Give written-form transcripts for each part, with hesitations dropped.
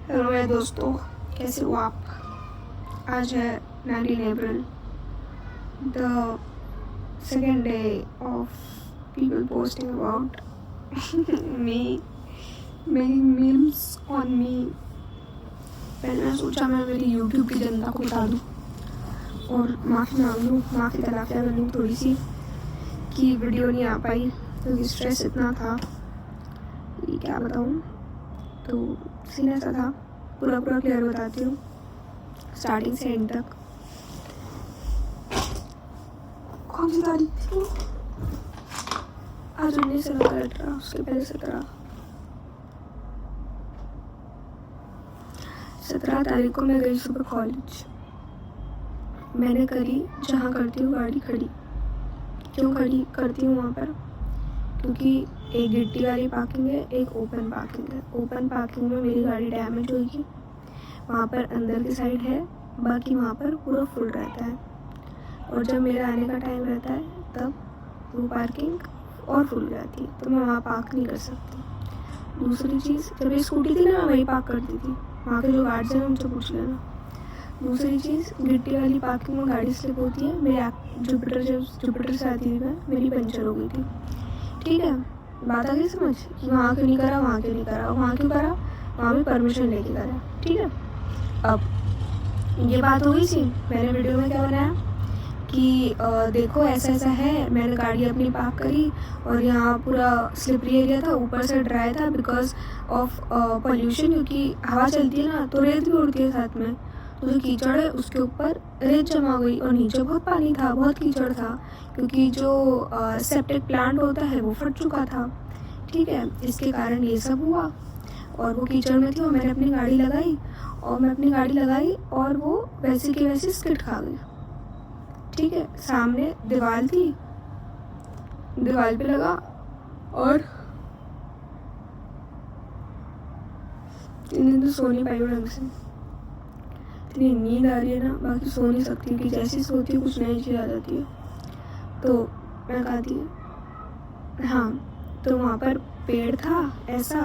Hello मेरे दोस्तों, कैसे हो आप। आज है 19 April, the second day of people posting about me making memes on me. मैंने सोचा मैं मेरी यूट्यूब की जनता को बता दूँ और माफ़ी मांग लूँ, माफ़ी तलाफिया कर लूँ थोड़ी सी कि वीडियो नहीं आ पाई क्योंकि स्ट्रेस इतना था कि क्या बताऊँ। तो सीन ऐसा था, पूरा क्लियर बताती हूँ स्टार्टिंग से एंड तक। कौन सी तारीख थी? आज 19 18, उसके पहले 17 तारीख को मैं गई सुबह कॉलेज। मैंने करी जहाँ करती हूँ गाड़ी खड़ी। क्यों खड़ी करती हूँ वहाँ पर? क्योंकि एक गिट्टी वाली पार्किंग है, एक ओपन पार्किंग है। ओपन पार्किंग में मेरी गाड़ी डैमेज होगी, वहाँ पर अंदर की साइड है, बाकी वहाँ पर पूरा फुल रहता है। और जब मेरा आने का टाइम रहता है तब वो पार्किंग और फुल जाती है, तो मैं वहाँ पार्क नहीं कर सकती। दूसरी चीज़, जब ये स्कूटी थी ना मैं वहीं पार्क करती थी, वहाँ के जो गार्ड्स हैं उनसे पूछ लेना। दूसरी चीज़, गिट्टी वाली पार्किंग में गाड़ी स्लिप होती है। मेरी जुपिटर से आती थी मैं, मेरी पंचर हो गई थी। ठीक है, बात आ गई समझ कि वहाँ क्यों नहीं करा, वहाँ क्यों नहीं करा, वहाँ क्यों करा, वहाँ भी परमिशन लेके करा। ठीक है, अब ये बात हो गई थी। मैंने वीडियो में क्या बनाया कि देखो ऐसा ऐसा है, मैंने गाड़ी अपनी पार्क करी और यहाँ पूरा स्लिपरी एरिया था, ऊपर से ड्राई था बिकॉज ऑफ पॉल्यूशन, क्योंकि हवा चलती है ना तो रेत भी उड़ती है साथ में, तो जो कीचड़ है उसके ऊपर रेत जमा गई और नीचे बहुत पानी था, बहुत कीचड़ था, क्योंकि जो सेप्टिक प्लांट होता है वो फट चुका था। ठीक है, इसके कारण ये सब हुआ और वो कीचड़ में थी और मैंने अपनी गाड़ी लगाई और वो वैसे की वैसे स्किड खा गई। ठीक है, सामने दीवार थी, दीवार पे लगा और 3 दिन तो सो नहीं पाई ढंग से। इतनी नींद आ रही है ना, बाकी सो नहीं सकती कि जैसी सोती हूँ कुछ नई चीज़ आ जाती है। तो मैं कहती हूँ हाँ, तो वहाँ पर पेड़ था ऐसा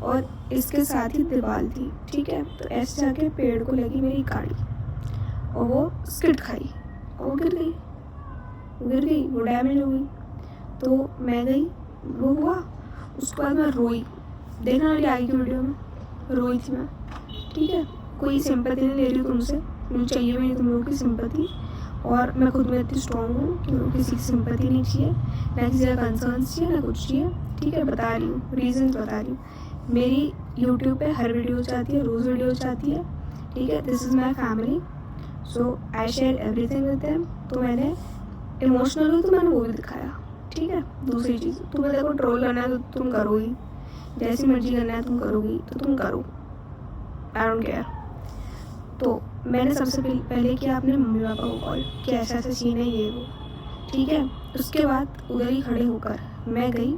और इसके साथ ही दीवार थी। ठीक है, तो ऐसे जाके पेड़ को लगी मेरी गाड़ी और वो स्किड खाई और वो गिर गई, वो डैमेज हो गई। तो मैं गई, वो हुआ, उसके बाद मैं रोई। देखना वाली आई की वीडियो में रोई थी मैं। ठीक है, कोई सिंपैथी नहीं ले रही तुमसे, मुझे चाहिए भी नहीं तुम लोगों की सिंपैथी, और मैं खुद में इतनी स्ट्रॉन्ग हूँ कि मुझे किसी की सिंपैथी नहीं चाहिए, ना किसी का कंसर्न चाहिए, ना कुछ चाहिए। ठीक है, बता रही हूँ, रीजन बता रही हूँ। मेरी यूट्यूब पे हर वीडियो आती है, रोज़ वीडियो आती है। ठीक है, this is my family, so I share everything with them. तो मैंने इमोशनल हूँ तो मैंने वो भी दिखाया। ठीक है, दूसरी चीज़, तुम्हें देखो ट्रोल करना है तो तुम करोगी, जैसी मर्जी करना है तुम करोगी तो तुम करो, आई डोंट केयर। तो मैंने सबसे पहले किया अपने मम्मी पापा को कॉल कि ऐसा ऐसा सीन है ये वो। ठीक है, उसके बाद उधर ही खड़े होकर मैं गई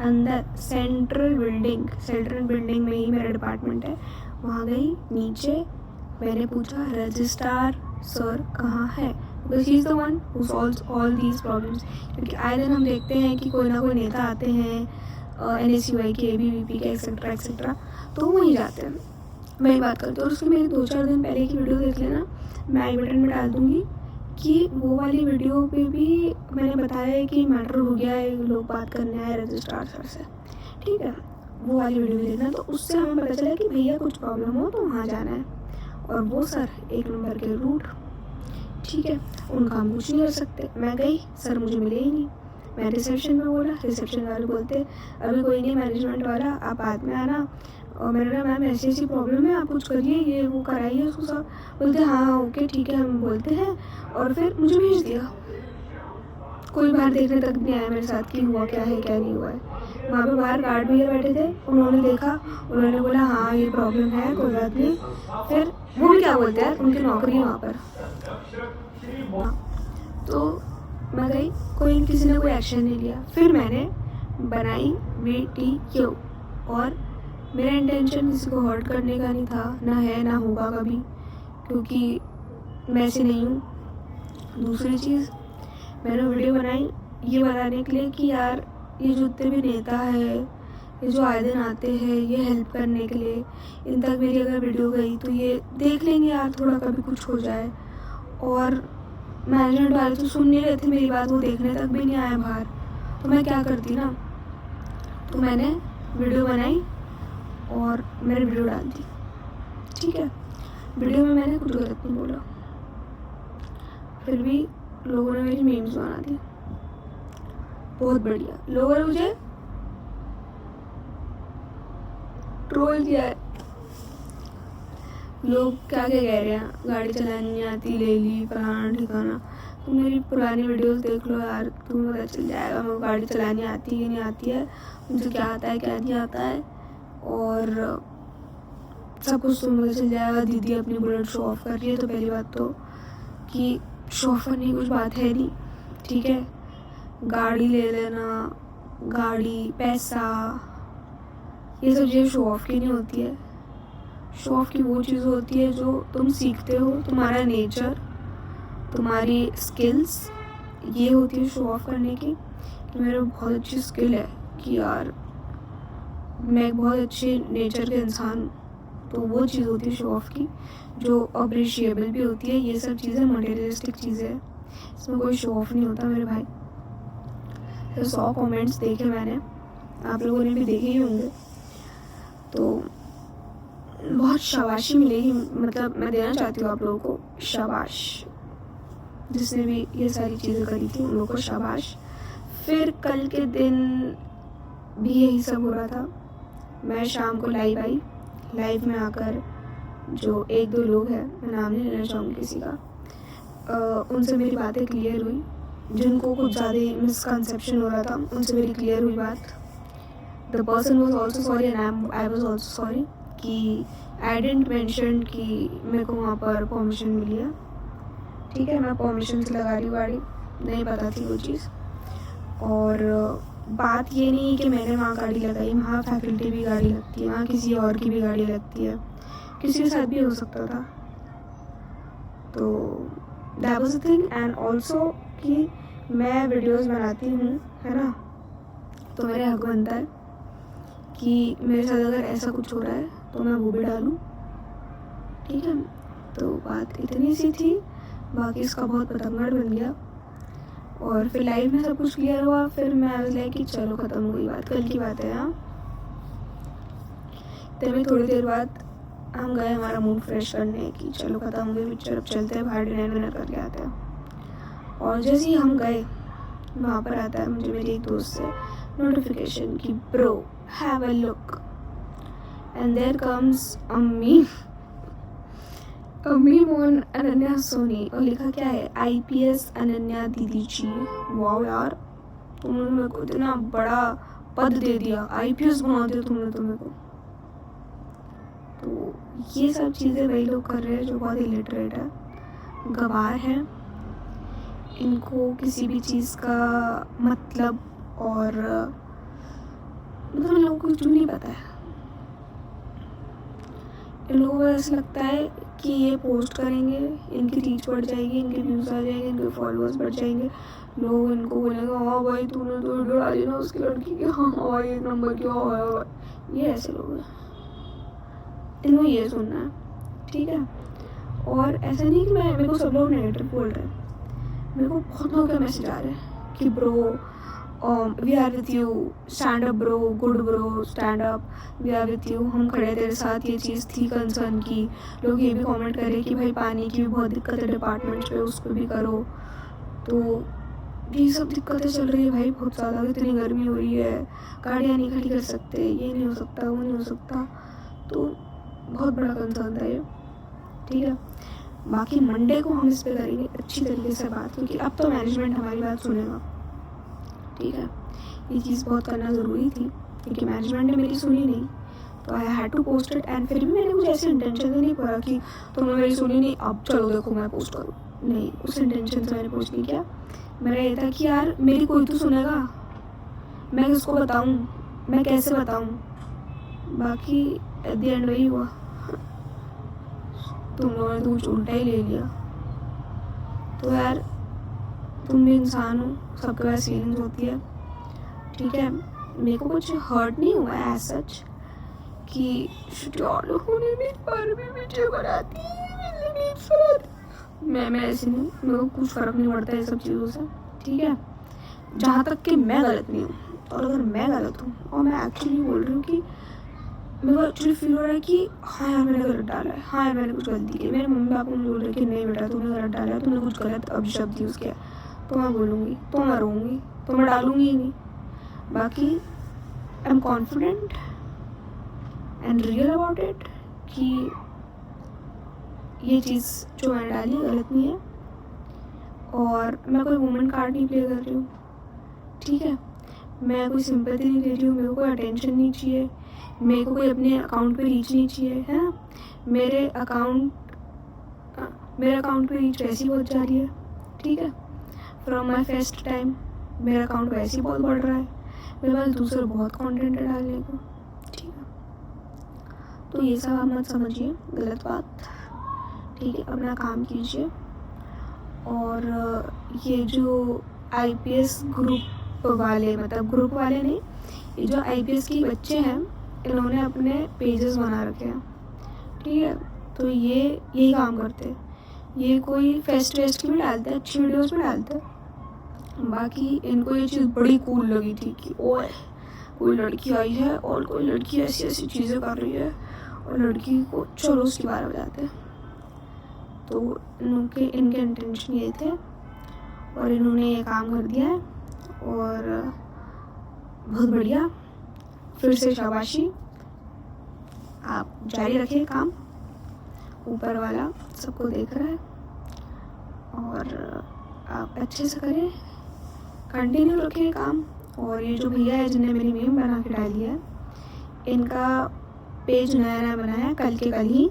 अंदर सेंट्रल बिल्डिंग में ही मेरा डिपार्टमेंट है, वहाँ गई नीचे। मैंने पूछा रजिस्ट्रार सर कहाँ है, because he is the one who solves all these problems. क्योंकि आए दिन हम देखते हैं कि कोई ना कोई नेता आते हैं, NSUI के, ABVP के, एक्सेट्रा, तो वहीं जाते हैं, वही बात करते हैं। और उसकी मेरी 2-4 दिन पहले की वीडियो देख लेना, मैं आई बटन में डाल दूँगी कि वो वाली वीडियो पे भी मैंने बताया है कि मैटर हो गया है, लोग बात करने आए रजिस्ट्रार सर से। ठीक है, वो वाली वीडियो भी देखना, तो उससे हमें पता चला कि भैया कुछ प्रॉब्लम हो तो वहाँ जाना है। और वो सर 1 नंबर के रूट। ठीक है, उनका हम कुछ नहीं कर सकते। मैं गई, सर मुझे मिले ही नहीं। मैं रिसेप्शन में बोला, रिसेप्शन वाले बोलते अभी कोई नहीं, मैनेजमेंट वाला, आप बाद में आना। और मैंने कहा मैम ऐसी ऐसी प्रॉब्लम है, आप कुछ करिए, ये वो कराइए उसको सब। बोलते हाँ ओके ठीक है हम बोलते हैं, और फिर मुझे भेज दिया। कोई बाहर देखने तक नहीं आया मेरे साथ कि हुआ क्या है क्या नहीं हुआ है। वहाँ पे बाहर गार्ड भैया बैठे थे, उन्होंने देखा, उन्होंने बोला हाँ ये प्रॉब्लम है, कोई बात नहीं। फिर वो भी क्या बोलते हैं, उनकी नौकरी है वहाँ पर। तो मैं गई, किसी ने कोई एक्शन नहीं लिया। फिर मैंने बनाई VTQ, और मेरा इंटेंशन किसी को हर्ट करने का नहीं था, ना है ना होगा कभी, क्योंकि मैं ऐसी नहीं हूँ। दूसरी चीज़, मैंने वीडियो बनाई ये बताने के लिए कि यार ये जो जितने भी नेता है ये जो आए दिन आते हैं ये हेल्प करने के लिए, इन तक मेरी अगर वीडियो गई तो ये देख लेंगे यार, थोड़ा कभी कुछ हो जाए। और मैनेजमेंट वाले तो सुन नहीं रहे थे मेरी बात, वो देखने तक भी नहीं आया बाहर। तो मैं क्या करती ना, तो मैंने वीडियो बनाई और मैंने वीडियो डाल दी। ठीक है, वीडियो में मैंने कुछ गलत नहीं बोला, फिर भी लोगों ने मेरी मीम्स बना दी। बहुत बढ़िया, लोगों ने मुझे ट्रोल किया है। लोग क्या क्या कह रहे हैं, गाड़ी चलानी नहीं आती, ले ली फलाना ठिकाना। तुम मेरी पुरानी वीडियोस देख लो यार, तुम्हें पता चल जाएगा मेरे को गाड़ी चलानी आती है कि नहीं आती है, मुझे क्या आता है क्या नहीं आता है, और सब कुछ तुम्हें पता चल जाएगा। दीदी अपनी बुलेट शो ऑफ कर रही है, तो पहली बात तो कि शो ऑफ करने की कुछ बात है नहीं। ठीक है, गाड़ी ले लेना, गाड़ी पैसा, ये सब चीज़ें शो ऑफ की नहीं होती है। शो ऑफ की वो चीज़ होती है जो तुम सीखते हो, तुम्हारा नेचर, तुम्हारी स्किल्स, ये होती है शो ऑफ करने की। कि मेरे बहुत अच्छी स्किल है कि यार मैं एक बहुत अच्छे नेचर के इंसान हूँ, तो वो चीज़ होती है शो ऑफ की, जो अप्रिशिएबल भी होती है। ये सब चीज़ें मटेरियलिस्टिक चीज़ें हैं, इसमें कोई शो ऑफ नहीं होता मेरे भाई। तो 100 कमेंट्स देखे मैंने, आप लोगों ने भी देखे ही होंगे, तो बहुत शाबाशी मिलेगी। मतलब मैं देना चाहती हूँ आप लोगों को शाबाश, जिसने भी ये सारी चीज़ें करी थी उन लोगों को शाबाश। फिर कल के दिन भी यही सब हो रहा था। मैं शाम को लाइव आई, लाइव में आकर जो 1-2 लोग हैं, मैं नाम नहीं लेना चाहूँगी किसी का, उनसे मेरी बातें क्लियर हुई। जिनको कुछ ज़्यादा मिसकंसेप्शन हो रहा था उनसे मेरी क्लियर हुई बात। The person was also sorry and I was also sorry कि आई डेंट मैंशन कि मेरे को वहाँ पर परमिशन मिली है। ठीक है, मैं परमिशन से लगा रही हूँ गाड़ी, नहीं पता थी वो चीज़। और बात ये नहीं कि मैंने वहाँ गाड़ी लगाई, वहाँ फैकल्टी भी गाड़ी लगती है, वहाँ किसी और की भी गाड़ी लगती है, किसी के साथ भी हो सकता था। तो that was the thing. And also कि मैं वीडियोस बनाती हूँ, है ना, तो मेरा हक बनता है कि मेरे साथ अगर ऐसा कुछ हो रहा है तो मैं वो भी डालूँ। ठीक है, तो बात इतनी सी थी, बाकी इसका बहुत पतंगड़ बन गया। और फिर लाइव में सब कुछ क्लियर हुआ। फिर मैं वाज लाइक कि चलो ख़त्म हो गई बात, कल की बात है। हाँ, तभी थोड़ी देर बाद हम गए हमारा मूड फ्रेश करने की, चलो ख़त्म हो गई पिक्चर, अब चलते हैं बाहर डिनर करके आते हैं। और जैसे ही हम गए वहाँ पर आता है मुझे मेरी एक दोस्त से नोटिफिकेशन कि bro have a look, and there comes अम्मी मोन अनन्या सोनी, और लिखा क्या है, IPS अनन्या दीदी जी। वाओ यार, तुमने मेरे को इतना बड़ा पद दे दिया, IPS बना दिया तुमने तो मेरे को। तो ये सब चीज़ें वही लोग कर रहे हैं जो बहुत इलिटरेट है, गवार हैं, इनको किसी भी चीज़ का मतलब और मतलब इन लोगों को कुछ नहीं पता है। इन लोगों को ऐसा लगता है कि ये पोस्ट करेंगे, इनकी रीच बढ़ जाएगी, इनके व्यूज़ आ जाएंगे, इनके फॉलोअर्स बढ़ जाएंगे, लोग इनको बोलेंगे हाँ भाई तूने तो वीडियो डाली ना उसकी लड़की की, हाँ भाई 1 नंबर की, हाँ। ये ऐसे लोग हैं, इनको ये सुनना है। ठीक है, और ऐसा नहीं कि मेरे को सब लोग नेगेटिव बोल रहे हैं, मेरे को बहुत लोगों के मैसेज आ रहे हैं कि bro we are with you, stand up bro, good bro, stand up, we are with you, हम खड़े तेरे साथ, ये चीज़ थी कंसर्न की। लोग ये भी कमेंट कर रहे हैं कि भाई पानी की भी बहुत दिक्कत है डिपार्टमेंट्स पे, उसको भी करो। तो ये सब दिक्कतें चल रही है भाई बहुत ज़्यादा, इतनी गर्मी हो रही है, गाड़ियाँ नहीं खड़ी कर सकते, ये नहीं हो सकता, वो नहीं हो सकता, तो बहुत बड़ा कंसर्न था ये। ठीक है, बाकी मंडे को हम इस पर करेंगे अच्छी तरीके से बात, क्योंकि अब तो मैनेजमेंट हमारी बात सुनेगा। ठीक है, ये चीज़ बहुत करना ज़रूरी थी क्योंकि मैनेजमेंट ने मेरी सुनी नहीं, तो I had to post it. And फिर भी मैंने कुछ ऐसे इंटेंशन से नहीं पड़ा कि तुमने मेरी सुनी नहीं अब चलो देखो मैं पोस्ट करूँ, नहीं, उस इंटेंशन से मैंने पोस्ट नहीं किया। मेरा ये था कि यार मेरी कोई तो सुनेगा, मैं किसको बताऊँ, मैं कैसे बताऊँ। बाकी एट द एंड वही हुआ, तुम लोगों ने तो कुछ उल्टा ही ले लिया। तो यार तुम भी इंसान हो, सबके पास फीलिंग्स होती है। ठीक है, मेरे को कुछ हर्ट नहीं हुआ है एज सच कि और लोगों ने मेरे बारे में वीडियो बनाती मैं ऐसी नहीं, मेरे को कुछ फ़र्क नहीं पड़ता ये सब चीज़ों से, ठीक है, जहाँ तक कि मैं गलत नहीं हूँ। और अगर मैं गलत हूँ और मैं एक्चुअली बोल रही हूँ कि मेरे को एक्चुअली फील हो रहा है कि हाँ यार मैंने गलत डाला है, हाँ यार मैंने कुछ गलती की, मेरे मम्मी पापा मुझे बोल रहे हैं कि नहीं बेटा तूने गलत डाला है, तूने कुछ गलत शब्द यूज़ किया, तो मैं बोलूँगी, तो मैं रोऊँगी, तो मैं डालूँगी ही नहीं। बाकी I am confident and real about it कि ये चीज़ जो मैंने डाली गलत नहीं है और मैं कोई वुमेन कार्ड नहीं प्ले कर रही हूँ, ठीक है, मैं कोई सिंपैथी नहीं ले रही हूँ, मेरे को कोई अटेंशन नहीं चाहिए, मेरे को कोई अपने अकाउंट पे रीच नहीं चाहिए, है ना। मेरे अकाउंट पे रीच वैसी बहुत जा रही है, ठीक है, फ्रॉम माई फर्स्ट टाइम मेरा अकाउंट वैसे ही बहुत बढ़ रहा है, मेरे पास दूसरा बहुत कंटेंट है डालने को, ठीक है। तो ये सब आप मत समझिए गलत बात, ठीक है, अपना काम कीजिए। और ये जो IPS ग्रुप वाले, मतलब ग्रुप वाले नहीं, ये जो IPS के बच्चे हैं इन्होंने अपने पेजेस बना रखे हैं, ठीक है, तो ये यही काम करते हैं, ये कोई फेस्ट वेस्ट की भी डालते हैं, अच्छी वीडियोस भी डालते हैं। बाकी इनको ये चीज़ बड़ी कूल लगी थी कि ओए कोई लड़की आई है और कोई लड़की ऐसी ऐसी चीज़ें कर रही है और लड़की को चलो उसके बारे में जाते हैं। तो इनके इंटेंशन ये थे और इन्होंने ये काम कर दिया है और बहुत बढ़िया, फिर से शाबाशी, आप जारी रखिए काम, ऊपर वाला सबको देख रहा है और आप अच्छे से करें, कंटिन्यू रखिए काम। और ये जो भैया है जिन्हें मेरी मीम बना के डाली है, इनका पेज नया बनाया है कल के कल ही,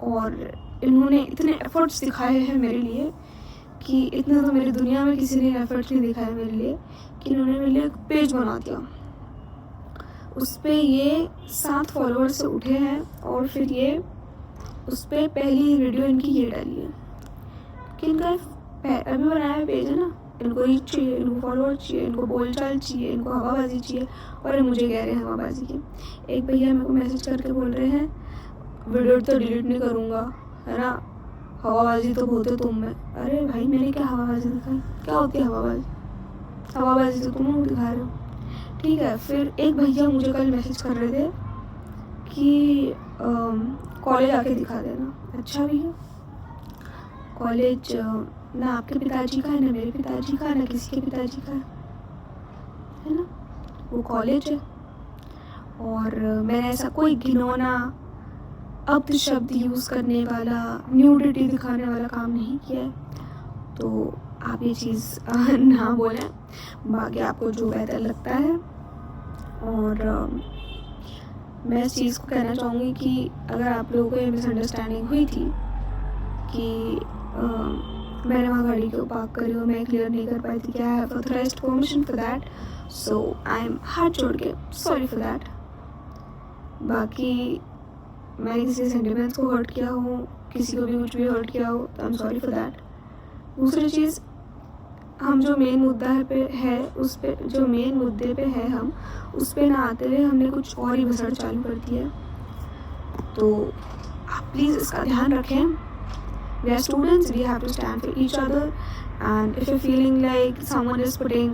और इन्होंने इतने एफर्ट्स दिखाए हैं मेरे लिए कि इतना तो मेरी दुनिया में किसी ने एफर्ट्स नहीं दिखाया मेरे लिए कि इन्होंने मेरे लिए एक पेज बना दिया। उस पर ये 7 फॉलोअर्स से उठे हैं और फिर ये उस पर पहली वीडियो इनकी ये डाली है कि इनका अभी बनाया पेज है ना, इनको रीच चाहिए, इनको फॉलोअर चाहिए, इनको बोलचाल चाहिए, इनको हवाबाजी चाहिए, और ये मुझे कह रहे हैं हवाबाजी की। एक भैया मेरे को मैसेज करके बोल रहे हैं वीडियो तो डिलीट नहीं करूँगा, है ना, हवाबाजी तो बहुत है तुम में। अरे भाई मैंने क्या हवाबाजी दिखाई, क्या होती है हवाबाजी? हवाबाजी तो तुम लोग दिखा रहे हो, ठीक है। फिर एक भैया मुझे कल मैसेज कर रहे थे कि कॉलेज आके दिखा देना। अच्छा भैया, कॉलेज ना आपके पिताजी का है, ना मेरे पिताजी का, ना किसी के पिताजी का है ना, वो कॉलेज है। और मैंने ऐसा कोई घिनौना अपशब्द शब्द यूज़ करने वाला, न्यूडिटी दिखाने वाला काम नहीं किया है, तो आप ये चीज़ ना बोलें, बाकी आपको जो बेहतर लगता है। और मैं इस चीज़ को कहना चाहूँगी कि अगर आप लोगों को ये मिसअंडरस्टैंडिंग हुई थी कि मैंने वहाँ गाड़ी को पार्क करी और मैं क्लियर नहीं कर पाई थी कि I have authorised permission for that, so I am हाथ जोड़ के सॉरी फॉर दैट। बाकी मैंने किसी सेंटिमेंट्स को हर्ट किया हो, किसी को भी कुछ भी हर्ट किया हो, तो I am sorry for that. दूसरी चीज़, हम जो मेन मुद्दा है उस पे, जो मेन मुद्दे पे है हम उस पे ना आते हुए हमने कुछ और ही भसड़ चालू कर दी है, तो आप प्लीज़ इसका ध्यान रखें। We are students, we have to stand for each other, and if you're feeling like someone is putting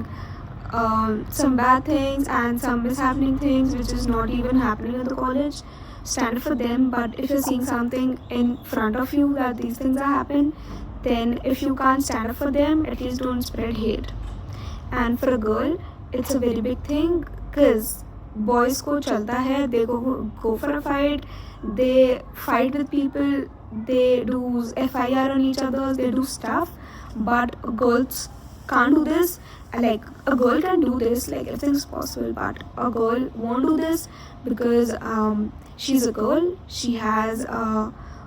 some bad things and some mishappening things which is not even happening at the college, stand for them. But if you're seeing something in front of you that these things are happening, then if you can't stand up for them, at least don't spread hate. And for a girl, it's a very big thing, because boys को चलता है, they go for a fight, they fight with people, they do FIR on each other, they do stuff, but girls can't do this. Like a girl can do this, like everything's possible, but a girl won't do this because she's a girl, she has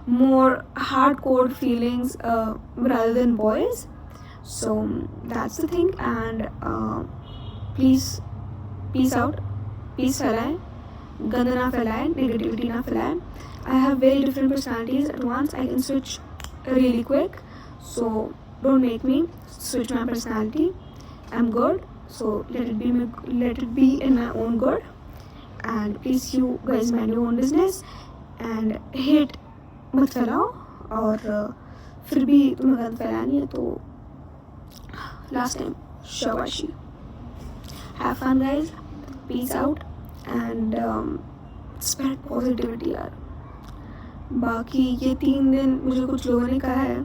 more hardcore feelings rather than boys. So that's the thing. And please peace out, peace फैलाएं, गंद ना फैलाएं, negativity ना फैलाएं। I have very different personalities at once, I can switch really quick, so don't make me switch my personality. I'm good, So let it be in my own good. And please you guys mind your own business and hate मत फैलाओ. और फिर भी तुम्हें गंद फैलानी है तो last time शाबाशी. Have fun guys. Peace out and spread positivity यार. बाकी ये 3 दिन मुझे कुछ लोगों ने कहा है,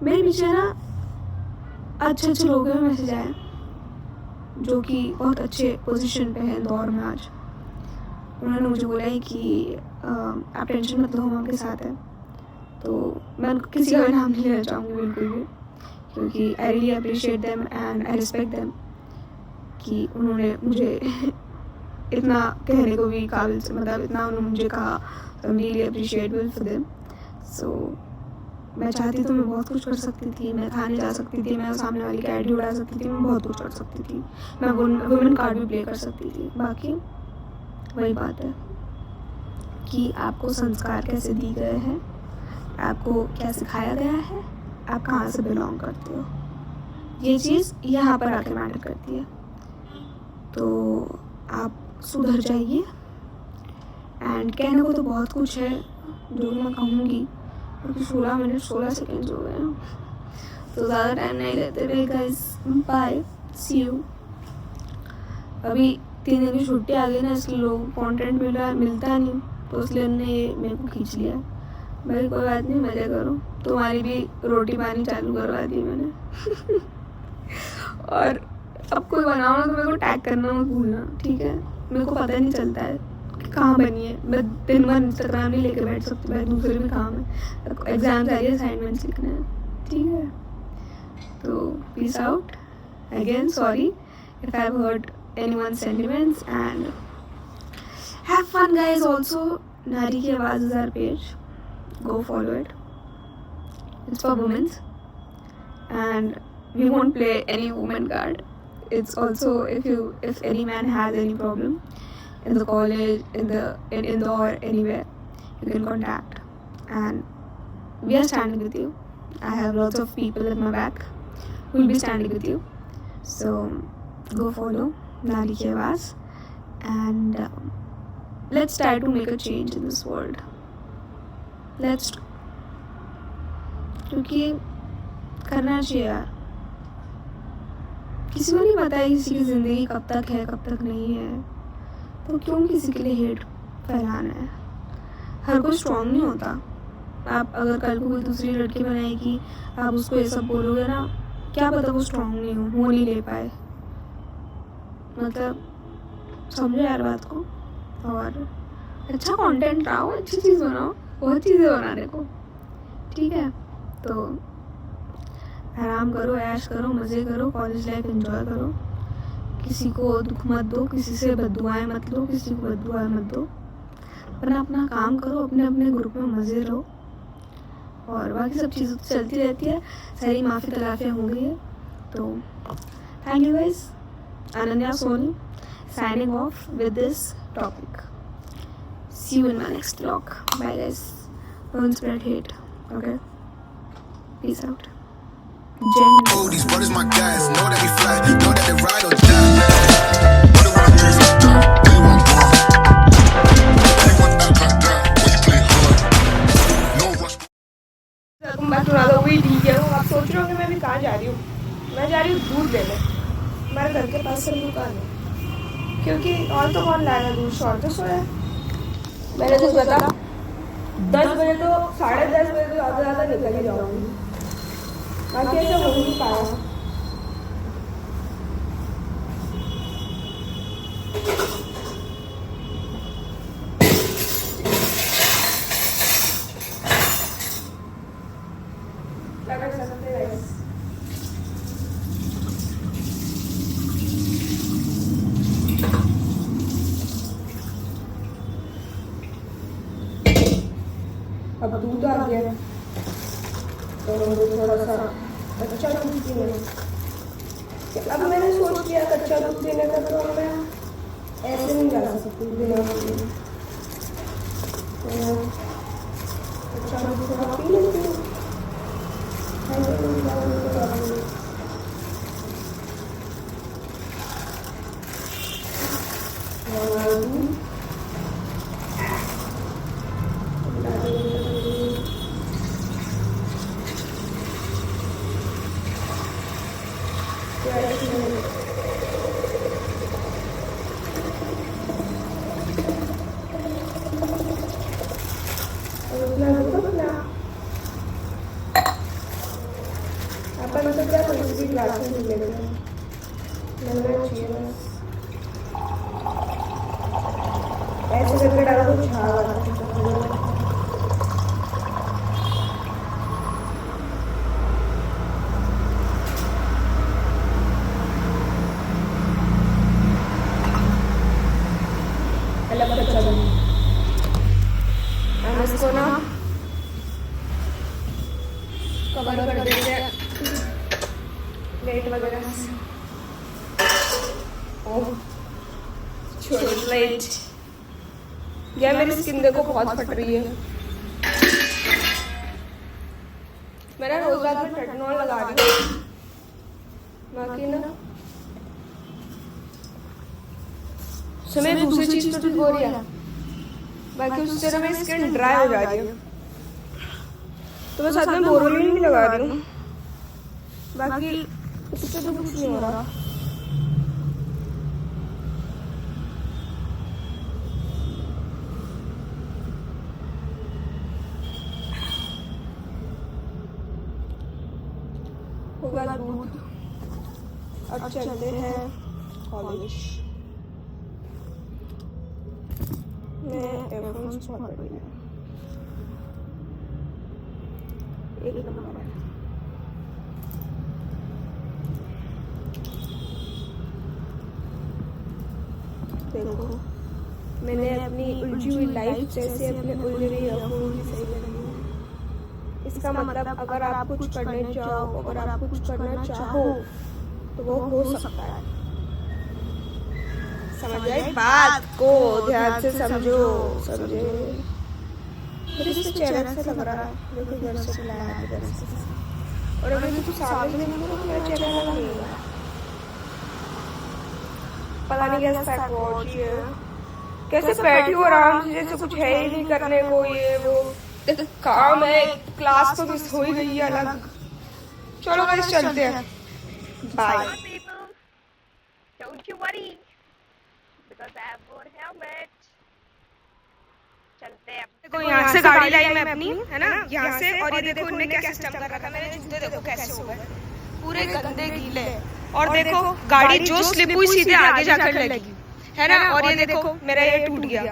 मेरे पीछे ना अच्छे लोगों के मैसेज आए जो कि बहुत अच्छे पोजीशन पे हैं दौर में आज. उन्होंने मुझे बोला है कि आप टेंशन मत लो, हम आपके साथ हैं. तो मैं किसी का भी नाम नहीं लेना चाहूँगी बिल्कुल भी, क्योंकि I really appreciate them and I respect them कि उन्होंने मुझे इतना कहने को भी काबिल से, मतलब इतना उन्होंने मुझे कहा. तो I am really appreciatable for them. So मैं चाहती तो मैं बहुत कुछ कर सकती थी. मैं खाने जा सकती थी, मैं सामने वाली की आईडी उड़ा सकती थी, मैं बहुत कुछ कर सकती थी. मैं वुमेन कार्ड भी प्ले कर सकती थी. बाकी वही बात है कि आपको संस्कार कैसे दिए गए हैं, आपको क्या सिखाया गया है, आप कहाँ से बिलोंग करते हो, ये चीज़ यहाँ पर आके मैटर करती है. तो आप सुधर जाइए. एंड कहने को तो बहुत कुछ है जो मैं कहूँगी, क्योंकि 16 मिनट 16 सेकेंड हो गए हैं, तो ज़्यादा टाइम नहीं लेते रहे गाइस. Bye, C you. अभी 3 दिन की छुट्टी आ गई ना, इसलिए लोगों को कॉन्टेंट मिलता नहीं, तो इसलिए उन्होंने ये मेरे को खींच लिया. भाई कोई बात नहीं, मज़े करो. तुम्हारी भी रोटी पानी चालू करवा दी मैंने. और अब कोई बनाओ ना तो मेरे को टैग करना मत भूलना, ठीक है. मेरे को पता नहीं चलता है कहाँ बनी है. मैं दिन भर इंस्टाग्राम नहीं लेके बैठ सकती, मैं दूसरे भी काम है, एग्जाम्स आ रही है, असाइनमेंट्स लिखने हैं, ठीक है. तो peace out again. Sorry if I have hurt anyone's sentiments and have fun guys. Also Nari Ki Awaaz is our page, go follow it. It's for women and we won't play any woman card. It's also if any man has any problem in the college, in the or anywhere, you can contact and we are standing with you. I have lots of people at my back who will be standing with you, so go follow Nari Ki Awaaz and let's try to make a change in this world. Let's, क्योंकि करना चाहिए यार. किसी को नहीं पता है किसी की ज़िंदगी कब तक है कब तक नहीं है, तो क्यों किसी के लिए हेट फैलाना है. हर कोई स्ट्रॉन्ग नहीं होता. आप अगर कल को कोई दूसरी लड़की बनाएगी, आप उसको ये सब बोलोगे ना, क्या पता वो स्ट्रॉन्ग नहीं हो नहीं ले पाए. मतलब समझो यार बात को. और अच्छा कंटेंट लाओ, अच्छी चीज़ बनाओ, बहुत चीज़ें बनाने को, ठीक है. तो आराम करो, ऐश करो, मज़े करो, कॉलेज लाइफ एंजॉय करो. किसी को दुख मत दो, किसी से बद्दुआएं मत लो, किसी को बद्दुआएं मत दो. अपना अपना काम करो, अपने अपने ग्रुप में मज़े रहो, और बाकी सब चीज़ें तो चलती रहती है. सारी माफ़ी तलाफियाँ हो गई है. तो thank you guys. Ananya Soni signing off with this topic. See you in my next vlog. Bye guys. Don't spread hate. Okay. Peace out. Jai Hind. Oh, these brothers my guys. Know that we fly. Know that they ride or die. What do I do? What you want more? You want act like that? When you play hard. No rush. Welcome back to another video. आप सोच रहे हो कि मैं अभी कहाँ जा रही हूँ? मैं जा रही हूँ दूध लेने. हमारे घर के पास से दुकान है, क्योंकि और तो कौन लाएगा दूध. शॉर्ट तो सोया. मैंने कुछ बता 10 बजे तो 10:30 बजे तो ज़्यादा निकल ही जाऊँगी. बाकी ऐसा हो नहीं पाया. क्या कर सकते हैं. अब दूध आ गया तो थोड़ा सा कच्चा दूध पीने. अब मैंने सोच लिया कच्चा दूध पीने का, तो मैं ऐसे नहीं जा सकती बिना कच्चा दूध थोड़ा पी लेती हूँ. क्लासेस मिलना चाहिए बस। ऐसे करके डाला तो झाग आता है। हम इसको ना कवर कर देंगे प्लेट वगैरह से। ओह छोटी प्लेट। यार मेरी स्किन देखो बहुत फट रही है। मैंने रोज रात में टेटनॉल लगा दी, बाकी ना समय दूसरी चीज तो ठीक हो रही है, बाकी उससे ना मेरी स्किन ड्राई हो जा रही है। तो मैं साथ में बोरोलिन भी लगा रही हूँ, बाकी उससे तो कुछ नहीं हो रहा। होगा दूध। अब चलते हैं कॉलेज। मैं एयरफोन्स बहुत बढ़िया, एक नंबर है। देखो मैंने अपनी उलझी हुई लाइफ जैसे अपने उलझे हुए ईयरफोन सही लगाई है। इसका मतलब अगर आप कुछ करने चाहो, अगर आप कुछ करना चाहो तो वो हो सकता है। समझ आई बात को? ध्यान से समझो, समझे? मेरे से चेहरा से लग रहा है, देखो इधर से बुलाया है, इधर से। और अगर मैं कुछ सामने नहीं हूँ तो मेरा चेहरा लग नहीं है। पता नहीं कैसा साइकोलॉजी है, कैसे बैठी हो आराम से जैसे कुछ है ही नहीं करने को। ये वो काम है, क्लास तो मिस हो ही गई है अलग। चलो गाइस चलते हैं, bye. Don't you worry, because I have got helmet. चलते हैं। देखो यहाँ से गाड़ी लाई मैं अपनी, है ना, यहाँ से। और ये देखो उन्होंने क्या सिस्टम कर रखा है। मेरे जूते देखो कैसे हो गए, पूरे गंदे गीले। और देखो गाड़ी जो स्लिप हुई सीधे आगे जाकर लगी, है ना। और ये देखो मेरा ये टूट गया।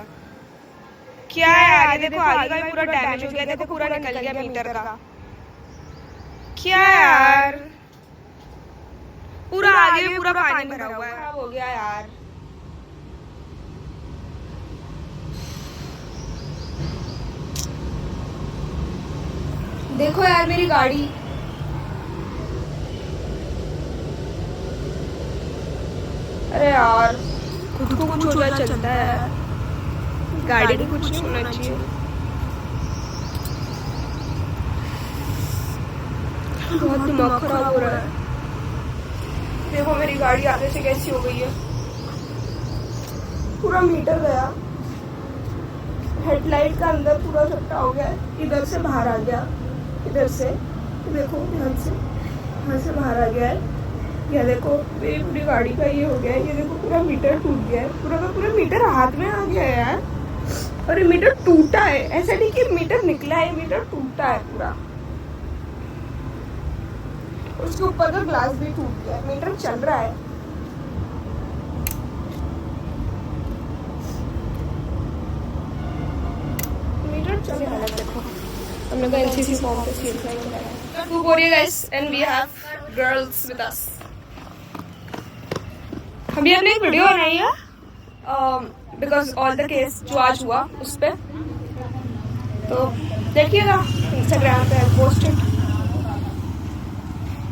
क्या है यार, ये देखो आगे का पूरा डैमेज हो गया। देखो पूरा निकल गया मीटर का। क्या यार, पूरा आगे भी पूरा पानी भरा हुआ है। खराब हो गया यार। देखो यार मेरी गाड़ी, अरे यार खुद को कुछ हो जाए चलता है, गाड़ी भी कुछ नहीं होना चाहिए। बहुत दिमाग खराब हो रहा है। देखो मेरी गाड़ी आगे से कैसी हो गई है, पूरा मीटर गया। हेडलाइट का अंदर पूरा चट्टा हो गया, इधर से बाहर आ गया, इधर से देखो, ध्यान से यहाँ से बाहर आ गया है। यह देखो मेरी पूरी गाड़ी का ये हो गया है। ये देखो पूरा मीटर टूट गया है, पूरा का पूरा मीटर हाथ में आ गया है यार। और ये मीटर टूटा है, ऐसा नहीं कि मीटर निकला है, मीटर टूटा है पूरा। उसके ऊपर का ग्लास भी टूट गया है, मीटर चल रहा है। मीटर चल रहा है। देखो हमने कहा एनसीसी फॉर्म पे सीट लगाया। टू बोरिया guys and we have girls with us. हमने अपनी एक वीडियो बनाई है बिकॉज ऑल द केस जो आज हुआ उस पे, तो देखिएगा इंस्टाग्राम पे पोस्टेड।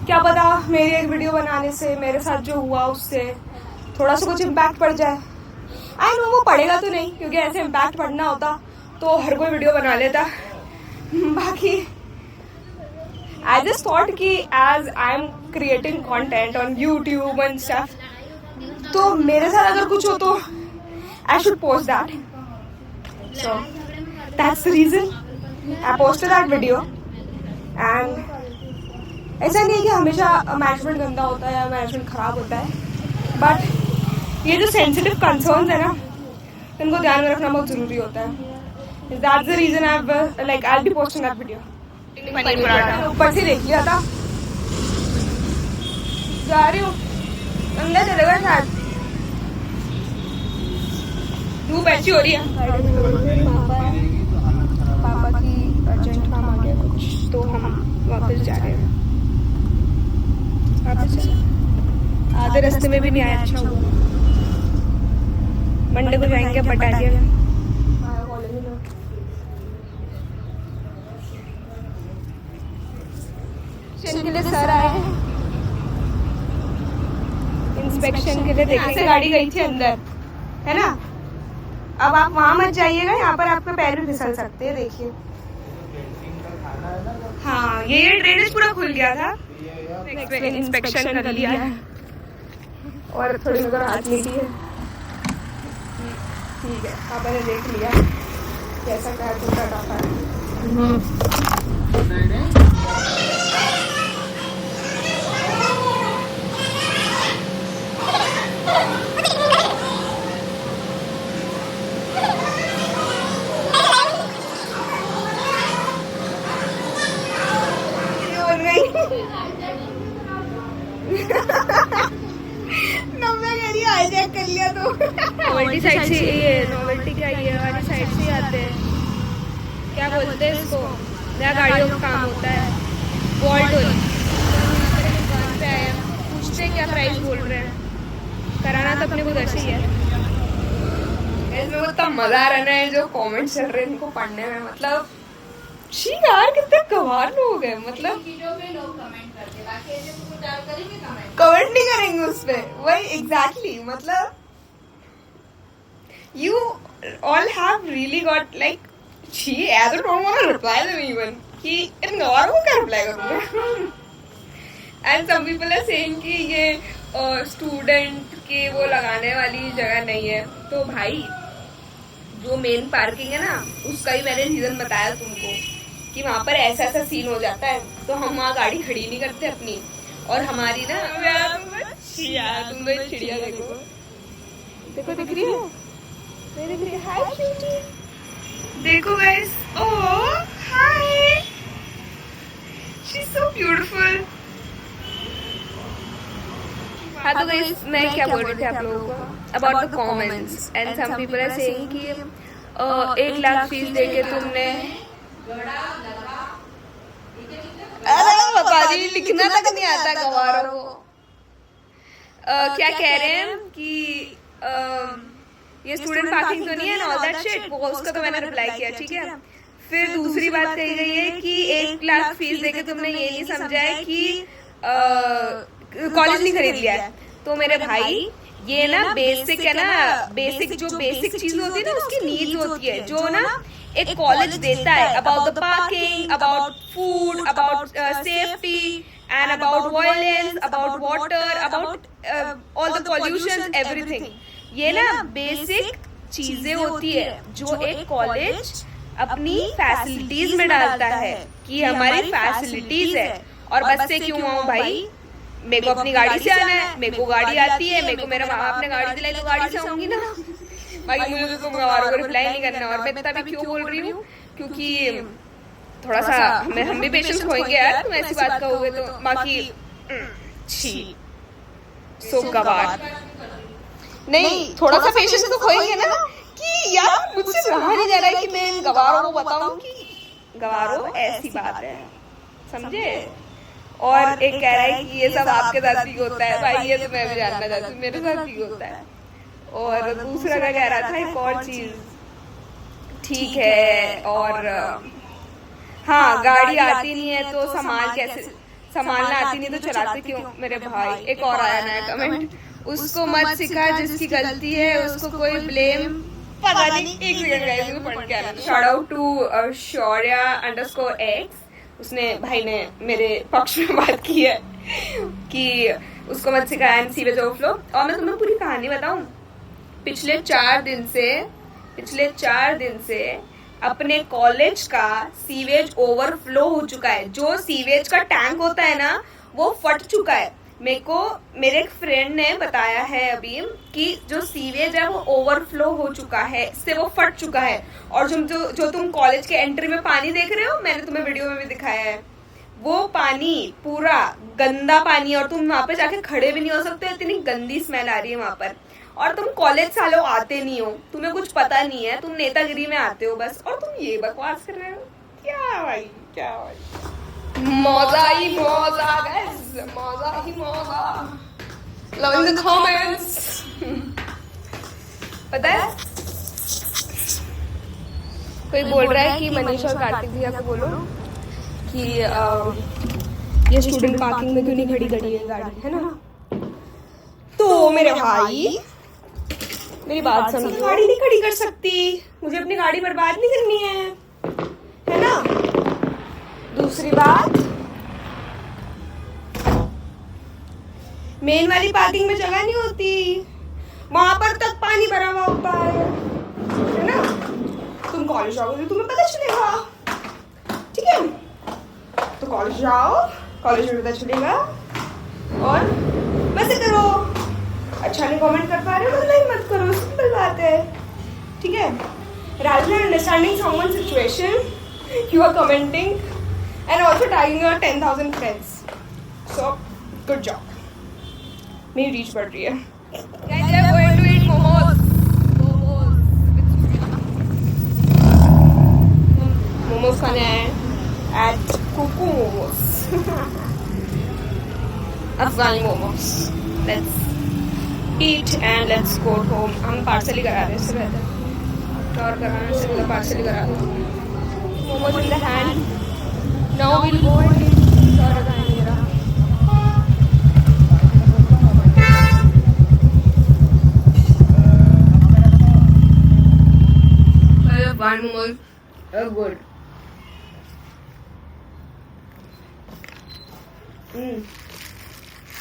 क्या पता मेरी एक वीडियो बनाने से मेरे साथ जो हुआ उससे थोड़ा सा कुछ इम्पैक्ट पड़ जाए। आई नो वो पड़ेगा तो नहीं, क्योंकि ऐसे इम्पैक्ट पड़ना होता तो हर कोई वीडियो बना लेता। बाकी आई जस्ट थॉट कि as I am creating content on YouTube and stuff, तो मेरे साथ अगर कुछ हो तो I should post that. So that's the reason I posted that video. And ऐसा नहीं है कि हमेशा मैनेजमेंट गंदा होता है या मैनेजमेंट खराब होता है, बट ये जो सेंसिटिव कंसर्न्स है ना, इनको ध्यान में रखना बहुत जरूरी होता है। That's the reason I be posting that video. ऊपर से देख लिया था, जा रही हूँ, अंदर चलेगा साथ। धूप अच्छी हो रही है। पापा की अर्जेंट काम आ गया कुछ, तो हम वापस जा रहे हैं। वापस आधे रास्ते में भी नहीं आया। अच्छा हुआ, मंडे को जाएंगे बटालियन। के लिए सर आए हैं इंस्पेक्शन के लिए। देखने से गाड़ी गई थी अंदर, है ना। अब आप वहां मत जाइएगा, यहाँ पर आपके पैर भी फिसल सकते हैं। देखिए, हाँ, ये ड्रेनेज पूरा खुल गया था। इंस्पेक्शन कर लिया है और थोड़ी नजर हाथ मिली है। ठीक है, पापा ने देख लिया कैसा क्या टूटा टापा है। हाईजैक कर लिया तो। नोवेल्टी साइड से, ये नोवेल्टी क्या, ये वाली साइड से आते हैं, क्या बोलते हैं इसको, नया गाड़ियों का काम होता है, वॉल्ट पे आए, पूछते हैं क्या प्राइस बोल रहे हैं। कराना तो अपने को ऐसे ही है। इसमें इतना मजा आ रहा है, जो कमेंट्स चल रहे हैं इनको पढ़ने में, मतलब शी यार कितने गवार लोग हैं। मतलब कमेंट नहीं करेंगे उस पे, वही एग्जैक्टली। मतलब you all have really got like she I don't want to reply them even कि इन गवारों को क्या रिप्लाई करूँगा। and some people are saying कि ये स्टूडेंट के वो लगाने वाली जगह नहीं है। तो भाई, जो मेन पार्किंग है ना, उसका ही मैंने रीजन बताया तुमको कि वहाँ पर ऐसा ऐसा सीन हो जाता है, तो हम वहाँ गाड़ी खड़ी नहीं करते अपनी। और हमारी ना, तुम चिड़िया देखो, देखो दिख रही है, दिख रही है। हाय क्यूटी, देखो guys, oh hi, she is so beautiful. हाँ तो गाइस, मैं क्या बोल रही थी आप लोगों को about the comments. And some people are saying कि 1 लाख फीस देके तुमने, अरे बता दी, लिखना तक नहीं आता गवारों को। क्या कह रहे हैं कि ये स्टूडेंट पार्किंग तो नहीं है ना, ऑल दैट शिट, वो उसका तो मैंने रिप्लाई किया, ठीक है। फिर दूसरी बात कही गई है कि 1 लाख फीस देके तुमने ये नहीं समझा है कि कॉलेज नहीं खरीद लिया है। तो मेरे भाई, ये ना बेसिक है ना, बेसिक जो बेसिक चीज होती है ना, उसकी नीड्स होती है, जो ना एक कॉलेज देता है, about the parking, about food, about safety and about violence, about water, about all the pollution, everything. ये ना बेसिक चीजें होती है जो एक कॉलेज अपनी फैसिलिटीज में डालता है कि हमारी फैसिलिटीज है। और बस से क्यों आऊं भाई, मेरे को अपनी गाड़ी से आना है, मेरे को गाड़ी आती है, मेरे को मेरा माँ बाप ने गाड़ी दिलाई तो गाड़ी से आऊंगी ना। बाकी मुझे तो तुम गवारों को रिप्लाई नहीं करना। और मैं इतना भी क्यों बोल रही हूँ, क्योंकि थोड़ा सा हम भी पेशेंस खोएंगे यार, तुम ऐसी बात कहोगे तो। बाकी छी सो गवार नहीं, थोड़ा सा पेशेंस तो खोएंगे ना, कि यार मुझसे रहा नहीं जा रहा है कि मैं इन गवारों को बताऊं कि गवारों ऐसी बात है, समझे। और एक कह रहा है कि ये सब आपके साथ ही होता है। भाई ये तो मैं भी जानना चाहती हूँ, मेरे साथ ही होता है। और दूसरा क्या कह रहा था, एक और चीज, ठीक है। और हाँ, गाड़ी आती नहीं है तो संभालना आती नहीं तो चलाते क्यों मेरे भाई। एक और आया नया कमेंट, उसको मत सिखा, जिसकी गलती है उसको कोई ब्लेम, पता नहीं। एक सेकंड गाइस, इसको पढ़ के आना। शाउट आउट टू शौर्या_x, उसने भाई ने मेरे पक्ष में बात की है कि उसको मत सिखाया एंड सीवेज ओवरफ्लो। और मैं तुम्हें पूरी कहानी बताऊं, पिछले 4 दिन से अपने कॉलेज का सीवेज ओवरफ्लो हो चुका है। जो सीवेज का टैंक होता है ना, वो फट चुका है। मेरे एक फ्रेंड ने बताया है अभी कि जो सीवेज है वो ओवरफ्लो हो चुका है, इससे वो फट चुका है। और जो तुम कॉलेज के एंट्री में पानी देख रहे हो, मैंने तुम्हें वीडियो में भी दिखाया है, वो पानी पूरा गंदा पानी है और तुम वहां पे जाके खड़े भी नहीं हो सकते, इतनी गंदी स्मेल आ रही है वहां पर। और तुम कॉलेज सालों आते नहीं हो, तुम्हें कुछ पता नहीं है, तुम नेतागिरी में आते हो बस, और तुम ये बकवास कर रहे हो। क्या भाई, क्या भाई, मौजा ही मौजा गाइस, मौजा ही मौजा। Love in the comments. पता है कोई बोल रहा है कि मनीषा और कार्तिक भैया को बोलो कि ये स्टूडेंट पार्किंग में क्यों नहीं खड़ी करी है गाड़ी, है ना। तो मेरे भाई मेरी बात समझो, गाड़ी नहीं खड़ी कर सकती, मुझे अपनी गाड़ी बर्बाद नहीं करनी है ना। दूसरी बात, मेन वाली पार्किंग में जगह नहीं होती, वहां पर तक पानी भरा हुआ होता है ना। तुम कॉलेज जाओगे तो तुम्हें पता चलेगा, ठीक है। तो कॉलेज जाओ, कॉलेज में पता चलेगा, और मजे करो। अच्छा नहीं कमेंट कर पा रहे हो तो लाइक मत करो, सिंपल बात है, ठीक है। rather than understanding someone's situation, you are commenting and also tagging your 10,000 friends. So good job. मेरी रीच बढ़ रही है। Guys, we are going to eat momos. Momos खाने आए at Kuku Momos. Afghani momos. Let's eat and let's go home. हम parcel ही करा रहे हैं, इससे बेहतर और कराने से मतलब पार्सल ही करा रहे हैं। Momos in the hand, now will go and eat और खाएंगे मेरा। One momos good.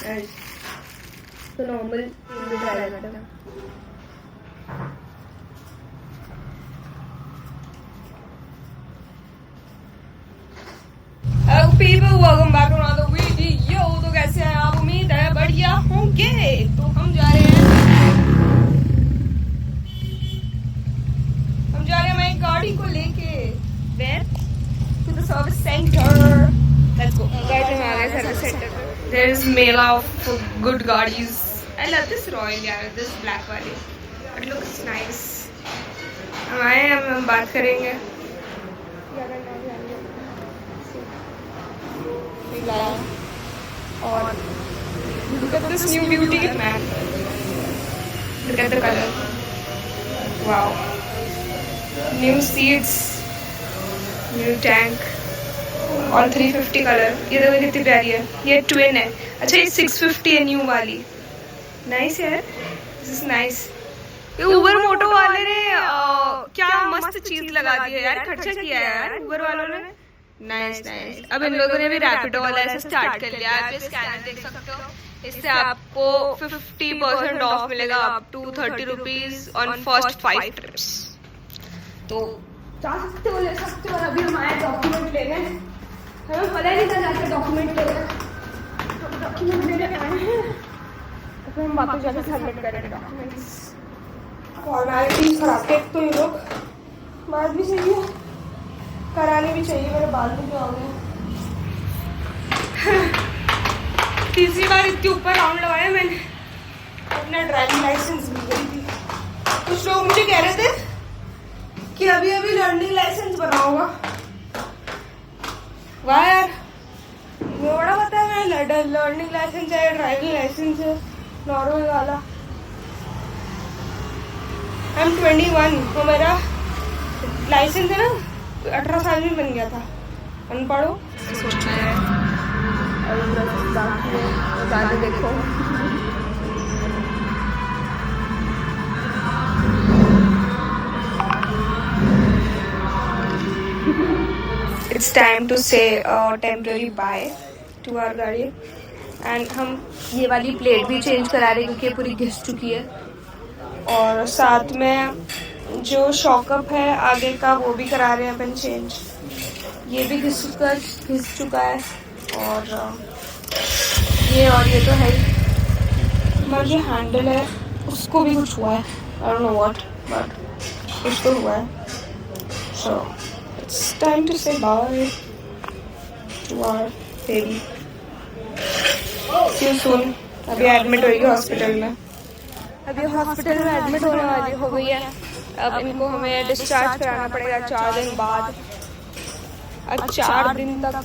Nice. तो नॉर्मल ट्राई करते हैं। Hello people, welcome back to another video. तो कैसे हैं आप? उम्मीद है बढ़िया होंगे। तो हम जा रहे हैं हमारी गाड़ी को लेके where? To the service center. Let's go. Guys, हम आ गए सर्विस सेंटर पे। There is mela of good gaadis. I love this Royal यार, this black वाली. It looks nice. हम आए, हम बात करेंगे। और look at this new beauty man. Look at the color. Wow. New seats, new tank. और 350 कलर। ये देखो कितनी प्यारी है, ये ट्विन है। अच्छा ये 650 है न्यू वाली। नाइस यार, दिस इज नाइस। ये उबर मोटो वाले ने क्या मस्त चीज लगा दी है यार, खर्चा किया है यार उबर वालों ने। Nice nice. अब इन लोगों ने भी रैपिडो वाला ऐसा स्टार्ट कर लिया। आप स्कैनर देख सकते हो, इससे आपको 50% ऑफ मिलेगा up to 30 rupees on first 5 trips. तो जा सकते हो, ले सकते हो। अभी हम आए डॉक्यूमेंट लेने, हमें पता नहीं था जाके डॉक्यूमेंट लेने, तो डॉक्यूमेंट लेने आए हैं, तो फिर हम वापस जाकर सबमिट करेंगे डॉक्यूमेंट्स। फॉर्मेलिटीज कराते तो ये लोग, बात भी सही है, करानी भी चाहिए। मेरे बाल भी क्या हो गए। तीसरी बार इतने ऊपर राउंड लगाया मैंने, अपना ड्राइविंग लाइसेंस भी गई थी। कुछ लोग मुझे कह रहे थे कि अभी अभी लर्निंग लाइसेंस बना होगा। वाह यार, मुझे बड़ा पता है मेरा लर्निंग लाइसेंस है, ड्राइविंग लाइसेंस है नॉर्मल वाला। आई एम 21, तो मेरा लाइसेंस है ना 18 साल में बन गया था। अनपढ़ हो सोचना है, और देखो It's time to say temporary bye to our गाड़ी। एंड हम ये वाली प्लेट भी चेंज करा रहे हैं क्योंकि पूरी घिस चुकी है। और साथ में जो शॉकअप है आगे का वो भी करा रहे हैं अपन चेंज। ये भी घिस चुका है। और ये तो है ही। हमारा जो हैंडल है उसको भी कुछ हुआ है, I don't know what, but कुछ तो हुआ है। सो it's time to say bye to our तेरी सी सुन। अभी एडमिट होगी हॉस्पिटल में, अभी हॉस्पिटल में एडमिट होने वाली हो गई है। अब इनको हमें डिस्चार्ज कराना पड़ेगा 4 दिन बाद। अब 4 दिन तक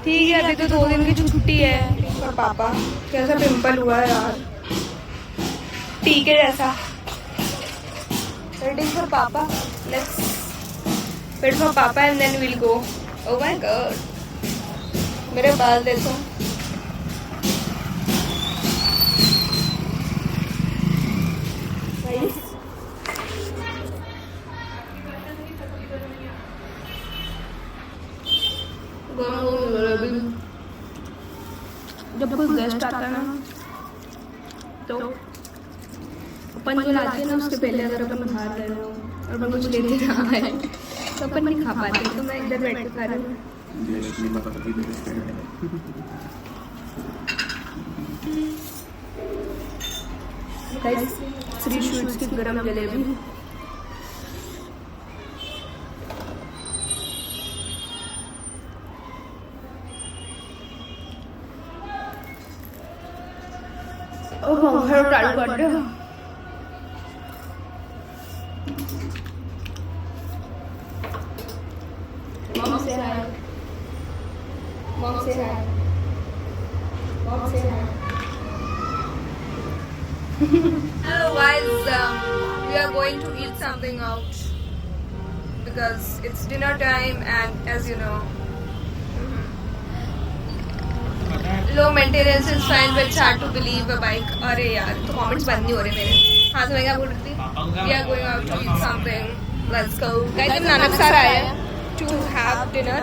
ठीक है, अभी तो 2 दिन की छुट्टी है। और पापा कैसा पिंपल हुआ है यार, टीके जैसा। Waiting for Papa. Let's wait for Papa and then we'll go. Oh my God. मेरे बाल देखो। जब कोई गेस्ट आता है ना तो अपन जो लाते हैं ना उसके पहले अगर अपन बाहर गए हो और अपन कुछ लेते ना आए तो अपन नहीं खा पाते। तो मैं इधर बैठ के खा रही हूँ। गाइस, श्री स्वीट्स की गरम जलेबी। ओह घर चालू कर दे। Mom say hi. Mom say hi. Mom say hi. Hello guys, we are going to eat something out because it's dinner time and as you know, low maintenance is fine but it's hard to believe a bike. अरे यार तो comments बंद नहीं हो रहे मेरे। हाँ तो मैं क्या बोल रही थी? We are going out to eat something. Let's go. Guys, हम नानक सर आए हैं to have dinner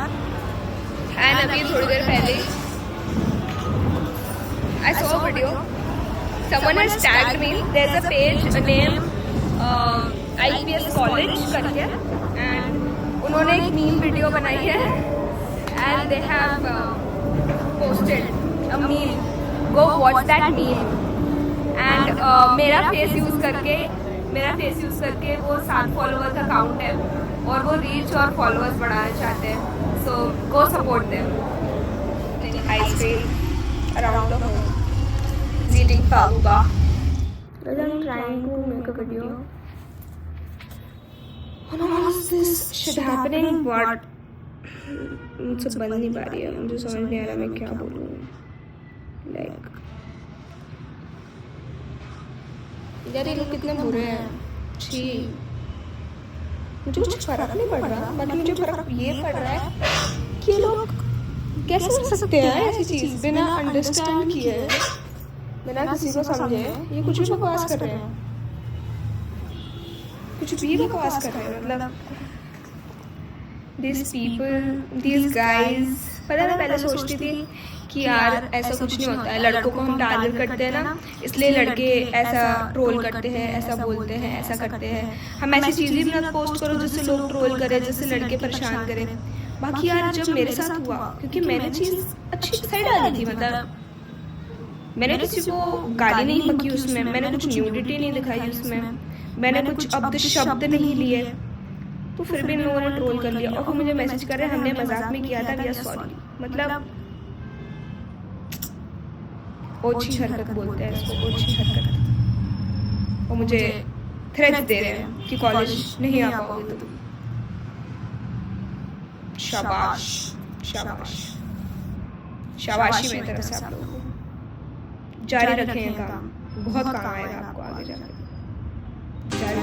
and अभी थोड़ी देर पहले I saw a video. Someone has tagged me. There's a page named IPS College करके and उन्होंने एक meme video बनाई है and they have posted a meme. Go watch that meme. And मेरा face use करके वो 7 फॉलोअर का account है और वो रीच और फॉलोअर्स बढ़ाना चाहते हैं। So go support them. Ice cream around the home, eating falooda. I am trying to make a video. How is this shit happening? What? मुझसे बन नहीं पा रही है, मुझे समझ नहीं आ रहा मैं क्या बोलूँ। लाइक यार ये लोग कितने बुरे हैं। छी, मुझे कुछ फर्क नहीं पड़ रहा, बाकी मुझे फर्क ये पड़ रहा है कि ये लोग कैसे कर सकते हैं ऐसी चीज बिना अंडरस्टैंड किए, बिना किसी को समझे। ये कुछ भी बकवास कर रहे हैं, कुछ भी बकवास कर रहे हैं। मतलब these people, these guys। पता है मैं पहले सोचती थी कि यार ऐसा कुछ नहीं होता है, लड़कों को हम टारगेट करते हैं ना इसलिए लड़के ऐसा ट्रोल करते हैं, ऐसा बोलते हैं, ऐसा करते हैं। हम ऐसी चीज़ें भी मत पोस्ट करो जिससे लोग ट्रोल करें, जिससे लड़के परेशान करें। बाकी यार जब मेरे साथ हुआ, क्योंकि मैंने चीज़ अच्छी साइड डाली थी, मतलब मैंने किसी को गाली नहीं बकी उसमें, मैंने कुछ न्यूडिटी नहीं दिखाई उसमें, मैंने कुछ अब्द शब्द नहीं लिए, तो फिर भी इन लोगों ने ट्रोल कर लिया। और वो मुझे मैसेज कर रहे हैं हमने मजाक में किया था, वी आर सॉरी। मतलब ओछी हरकत बोलते हैं इसको, ओछी हरकत। और मुझे थ्रेट दे रहे हैं कि कॉलेज नहीं आ पाओगे तुम। शाबाश शाबाश शाबाशी मेरी तरफ से आप लोगों को। जारी रखें काम, बहुत काम आएगा आपको आगे जाकर। जारी